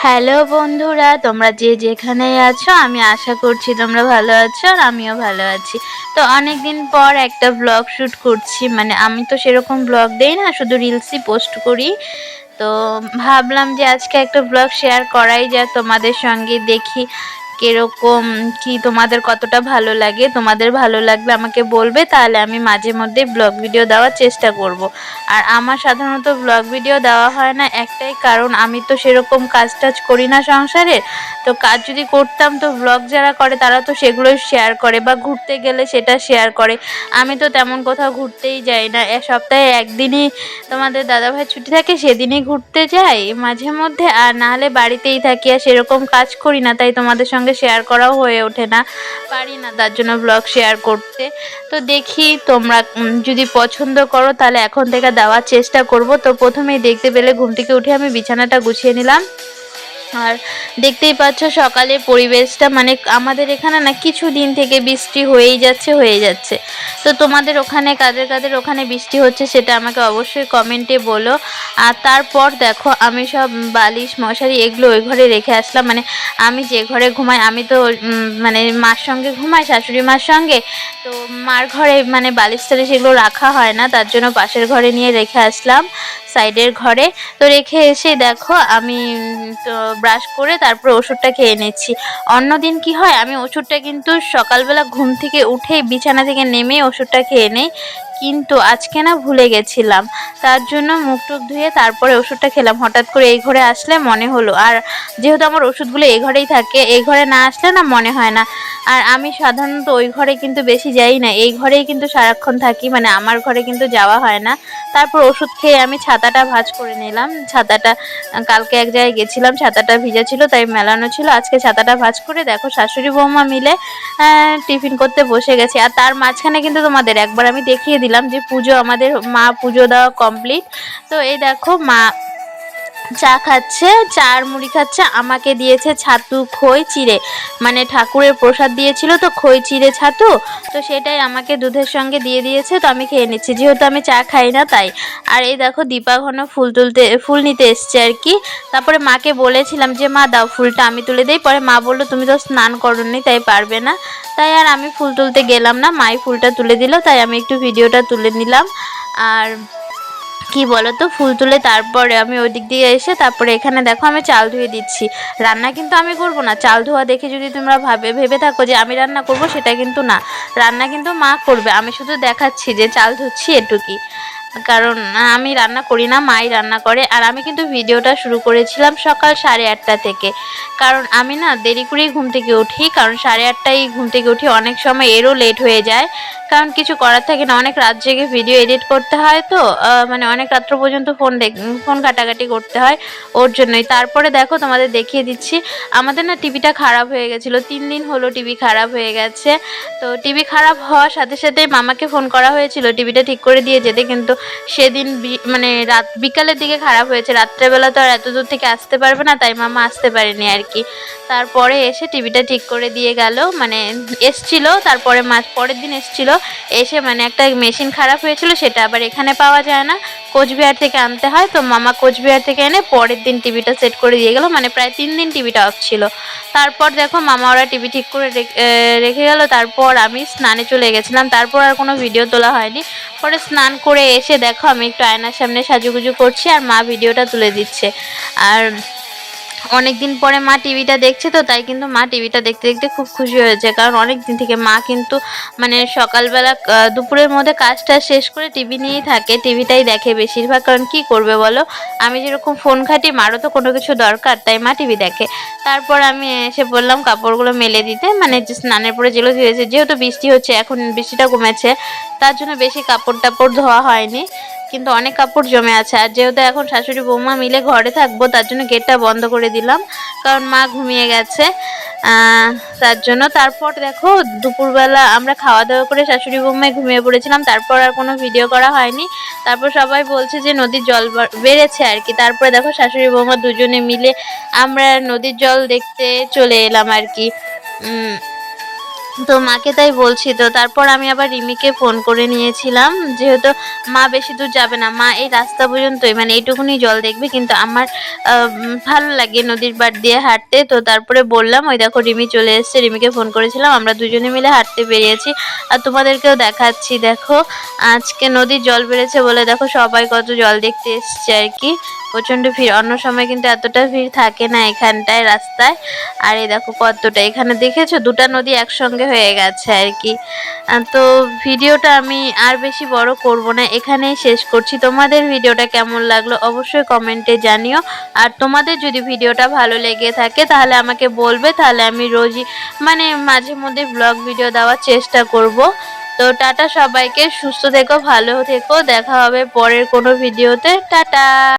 Hello বন্ধুরা, তোমরা যে যেখানেই আছো আমি আশা করছি তোমরা ভালো আছো আর আমিও ভালো আছি। তো অনেকদিন পর একটা ব্লগ শ্যুট করছি, মানে আমি তো সেরকম ব্লগ দেই না, শুধু রিলসই পোস্ট করি। তো ভাবলাম যে আজকে একটা ব্লগ শেয়ার করাই যায় তোমাদের সঙ্গে, দেখি কিরকম কি তোমাদের কতটা ভালো লাগে। তোমাদের ভালো লাগলে আমাকে বলবে, তাহলে আমি মাঝে মধ্যে ব্লগ ভিডিও দেওয়ার চেষ্টা করব। আর আমার সাধারণত ব্লগ ভিডিও দেওয়া হয় না একটাই কারণ, আমি তো সেরকম কাজ টাজ করি না সংসারে। তো কাজ যদি করতাম তো ব্লগ যারা করে তারা তো সেগুলোই শেয়ার করে, বা ঘুরতে গেলে সেটা শেয়ার করে। আমি তো তেমন কোথাও ঘুরতেই যাই না, সপ্তাহে একদিনই তোমাদের দাদাভাই ছুটি থাকে, সেদিনই ঘুরতে যাই মাঝে মধ্যে, আর নাহলে বাড়িতেই থাকি, আর সেরকম কাজ করি না, তাই তোমাদের সঙ্গে শেয়ার করাও হয়ে ওঠে না, পারি না তার জন্য ব্লগ শেয়ার করতে। তো দেখি তোমরা যদি পছন্দ করো তাহলে এখন থেকে দেওয়ার চেষ্টা করব। তো প্রথমেই দেখতে পেলে ঘুম থেকে উঠে আমি বিছানাটা গুছিয়ে নিলাম। আর দেখতেই পাচ্ছ সকালের পরিবেশটা, মানে আমাদের এখানে না কিছু দিন থেকে বৃষ্টি হয়েই যাচ্ছে। তো তোমাদের ওখানে কাদের কাদের ওখানে বৃষ্টি হচ্ছে সেটা আমাকে অবশ্যই কমেন্টে বলো। আর তারপর দেখো আমি সব বালিশ মশারি এগুলো ওই ঘরে রেখে আসলাম। মানে আমি যে ঘরে ঘুমাই, আমি তো মানে মার সঙ্গে ঘুমাই, শাশুড়ি মার সঙ্গে। তো মার ঘরে মানে বালিশ টালিশ এগুলো রাখা হয় না, তার জন্য পাশের ঘরে নিয়ে রেখে আসলাম, সাইডের ঘরে। তো রেখে এসে দেখো আমি তো ব্রাশ করে তারপর ওষুধটা খেয়ে নিচ্ছি। অন্যদিন কি হয়, আমি ওষুধটা কিন্তু সকালবেলা ঘুম থেকে উঠেই বিছানা থেকে নেমেই ওষুধটা খেয়ে নেই, কিন্তু আজকে না ভুলে গেছিলাম, তার জন্য মুখ টুক ধুয়ে তারপরে ওষুধটা খেলাম। হঠাৎ করে এই ঘরে আসলে মনে হলো, আর যেহেতু আমার ওষুধগুলো এই ঘরেই থাকে, এই ঘরে না আসলে না মনে হয় না। আর আমি সাধারণত ওই ঘরে কিন্তু বেশি যাই না, এই ঘরেই কিন্তু সারাক্ষণ থাকি, মানে আমার ঘরে কিন্তু যাওয়া হয় না। তারপর ওষুধ খেয়ে আমি ছাতাটা ভাঁজ করে নিলাম। ছাতাটা কালকে এক জায়গায় গেছিলাম, ছাতাটা ভিজা ছিল তাই মেলানো ছিল, আজকে ছাতাটা ভাঁজ করে দেখো শাশুড়ি বৌমা মিলে টিফিন করতে বসে গেছে। আর তার মাঝখানে কিন্তু তোমাদের একবার আমি দেখিয়ে দিলাম যে পুজো, আমাদের মা পুজো দেওয়া কমপ্লিট। তো এই দেখো মা চা খাচ্ছে, চা আর মুড়ি খাচ্ছে। আমাকে দিয়েছে ছাতু খই চিড়ে, মানে ঠাকুরের প্রসাদ দিয়েছিল তো খই চিড়ে ছাতু, তো সেটাই আমাকে দুধের সঙ্গে দিয়ে দিয়েছে। তো আমি খেয়ে নিচ্ছি, যেহেতু আমি চা খাই না তাই। আর এই দেখো দীপা ঘন ফুল নিতে এসছে আর কি। তারপরে মাকে বলেছিলাম যে মা দাও ফুলটা আমি তুলে দিই, পরে মা বললো তুমি তো স্নান করোনি তাই পারবে না, তাই আর আমি ফুল তুলতে গেলাম না, মাই ফুলটা তুলে দিল, তাই আমি একটু ভিডিওটা তুলে নিলাম। আর কি বলো তো, ফুল তুলে তারপরে আমি ওই দিক দিয়ে এসে তারপরে এখানে দেখো আমি চাল ধুয়ে দিচ্ছি। রান্না কিন্তু আমি করব না, চাল ধোয়া দেখে যদি তোমরা ভেবে থাকো যে আমি রান্না করব, সেটা কিন্তু না, রান্না কিন্তু মা করবে, আমি শুধু দেখাচ্ছি যে চাল ধুচ্ছি এটুকুই। কারণ আমি রান্না করি না, মাই রান্না করে। আর আমি কিন্তু ভিডিওটা শুরু করেছিলাম সকাল 8:30 থেকে, কারণ আমি না দেরি করেই ঘুম থেকে উঠি, কারণ 8:30টায় ঘুম থেকে উঠি, অনেক সময় এরও লেট হয়ে যায়, কারণ কিছু করার থাকে না, অনেক রাত জেগে ভিডিও এডিট করতে হয়, তো মানে অনেক রাত্র পর্যন্ত ফোন ঘাটাঘাটি করতে হয়, ওর জন্যই। তারপরে দেখো তোমাদের দেখিয়ে দিচ্ছি, আমাদের না টিভিটা খারাপ হয়ে গেছিলো, 3 দিন হলো টিভি খারাপ হয়ে গেছে। তো টিভি খারাপ হওয়ার সাথে সাথে মামাকে ফোন করা হয়েছিল টিভিটা ঠিক করে দিয়ে যেতে, কিন্তু সেদিন মানে বিকালের দিকে খারাপ হয়েছে, রাত্রেবেলা তো আর এত দূর থেকে আসতে পারবে না, তাই মামা আসতে পারেনি আর কি। তারপরে এসে টিভিটা ঠিক করে দিয়ে গেল, মানে এসছিল, তারপরে পরের দিন এসছিল, এসে মানে একটা মেশিন খারাপ হয়েছিল, সেটা আবার এখানে পাওয়া যায় না, কোচবিহার থেকে আনতে হয়। তো মামা কোচবিহার থেকে এনে পরের দিন টিভিটা সেট করে দিয়ে গেল, মানে প্রায় 3 দিন টিভিটা অফ ছিল। তারপর দেখো মামা ওরা টিভি ঠিক করে রেখে গেল, তারপর আমি স্নানে চলে গেছিলাম, তারপর আর কোনো ভিডিও তোলা হয়নি। পরে স্নান করে এসে দেখো আমি একটু আয়নার সামনে সাজুগুজু করছি, আর মা ভিডিওটা তুলে দিচ্ছে। আর অনেক দিন পরে মা টিভিটা দেখছে, তো তাই কিন্তু মা টিভিটা দেখতে দেখতে খুব খুশি হয়েছে, কারণ অনেক দিন থেকে মা কিন্তু মানে সকালবেলা দুপুরের মধ্যে কাজটা শেষ করে টিভি নিয়েই থাকে, টিভিটাই দেখে বেশিরভাগ, কারণ কি করবে বলো, আমি যেরকম ফোন ঘাঁটি মারও তো কোনো কিছু দরকার, তাই মা টিভি দেখে। তারপর আমি এসে বললাম কাপড়গুলো মেলে দিতে, মানে যে স্নানের পরে যেগুলো ধুয়েছে, যেহেতু বৃষ্টি হচ্ছে, এখন বৃষ্টিটা কমেছে, তার জন্য বেশি কাপড় টাপড় ধোয়া হয়নি, কিন্তু অনেক কাপড় জমে আছে। আর যেহেতু এখন শাশুড়ি বৌমা মিলে ঘরে থাকবো, তার জন্য গেটটা বন্ধ করে দিলাম, কারণ মা ঘুমিয়ে গেছে তার জন্য। তারপর দেখো দুপুরবেলা আমরা খাওয়া দাওয়া করে শাশুড়ি বৌমায় ঘুমিয়ে পড়েছিলাম, তারপর আর কোনো ভিডিও করা হয়নি। তারপর সবাই বলছে যে নদীর জল বেড়েছে আর কি, তারপরে দেখো শাশুড়ি বৌমা দুজনে মিলে আমরা নদীর জল দেখতে চলে এলাম আর কি। তো মাকে তাই বলছি। তো তারপর আমি আবার রিমিকে ফোন করে নিয়েছিলাম। যেহেতু মা বেশি দূর যাবে না। মা এই রাস্তা পর্যন্তই মানে এইটুকুনি জল দেখবে। কিন্তু আমার ভালো লাগে নদীর পাড় দিয়ে হাঁটতে। তো তারপরে বললাম, ওই দেখো রিমি চলে এসছে। রিমিকে ফোন করেছিলাম। আমরা দুজনে মিলে হাঁটতে বেরিয়েছি। আর তোমাদেরকেও দেখাচ্ছি দেখো। আজকে নদীর জল বেড়েছে বলে দেখো সবাই কত জল দেখতে এসছে আরকি। প্রচন্ড ভিড়। অন্য সময় কিন্তু এতটা ভিড় থাকে না এখানটায় রাস্তায়। আর এই দেখো কতটা, এখানে দেখেছো ২ টা নদী একসঙ্গে হয়ে গেছে আরকি। তো ভিডিওটা আমি আর বেশি বড় করব না, এখানেই শেষ করছি। তোমাদের ভিডিওটা কেমন লাগলো অবশ্যই কমেন্টে জানিও। আর তোমাদের যদি ভিডিওটা ভালো লেগে থাকে তাহলে আমাকে বলবে, তাহলে আমি রোজই মানে মাঝে মধ্যে ব্লগ ভিডিও দেওয়ার চেষ্টা করব। তো টাটা সবাইকে, সুস্থ থেকো, ভালো থেকো। দেখা হবে পরের কোনো ভিডিওতে। টাটা।